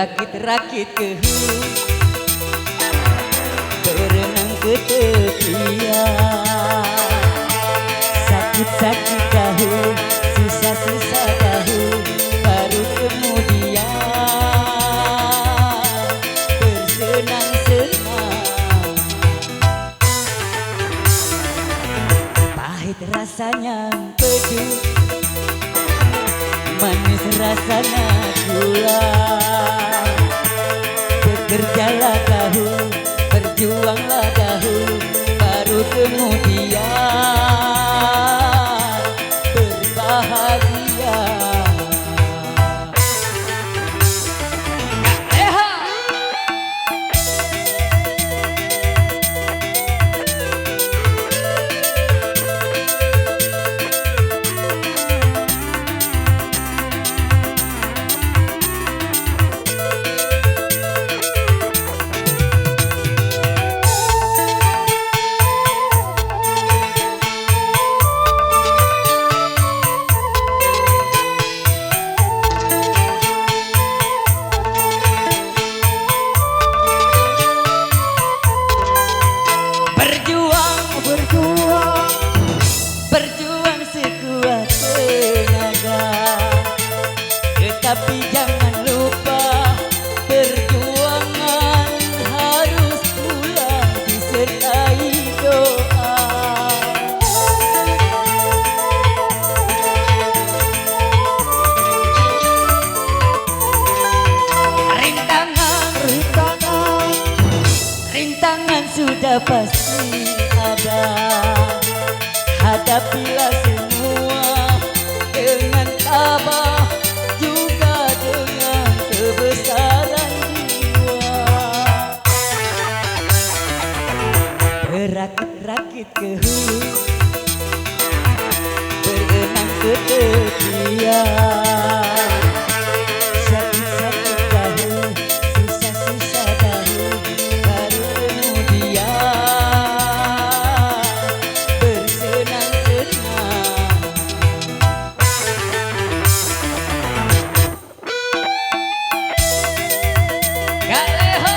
Berakit-rakit ke hulu, berenang ke tepian. Sakit-sakit dahulu, susah-susah dahulu, baru kemudian bersenang-senang. Pahit rasanya pedu, manis rasanya gula. Bekerjalah dahulu, berjuanglah dahulu, baru kemudian berbahagia. Berjuang sekuat tenaga, tetapi jangan lupa perjuangan harus pula disertai doa. Rintangan sudah pasti ada. Hadapilah semua dengan tabah, juga dengan kebesaran jiwa. Berakit-rakit ke hulu, berenang ke tepian. Sakit-sakit dahulu, susah-susah dahulu, baru kemudian bersenang-senang. Galeho,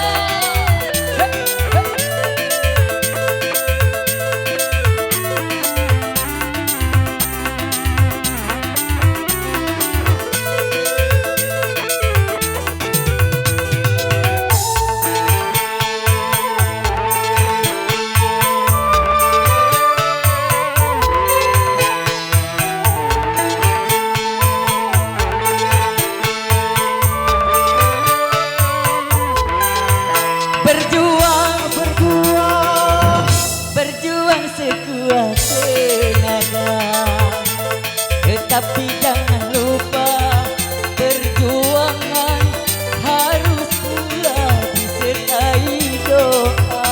berjuang sekuat tenaga, tetapi jangan lupa perjuangan harus pula disertai doa.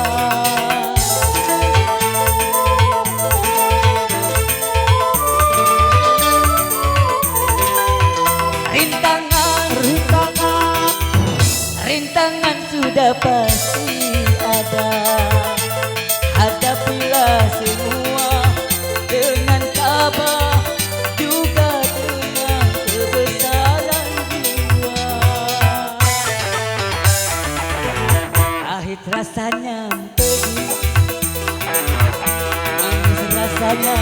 Rintangan sudah pasti ada. Hadapilah semua dengan tabah, juga dengan kebesaran jiwa. Pahit rasanya pedih, manis rasanya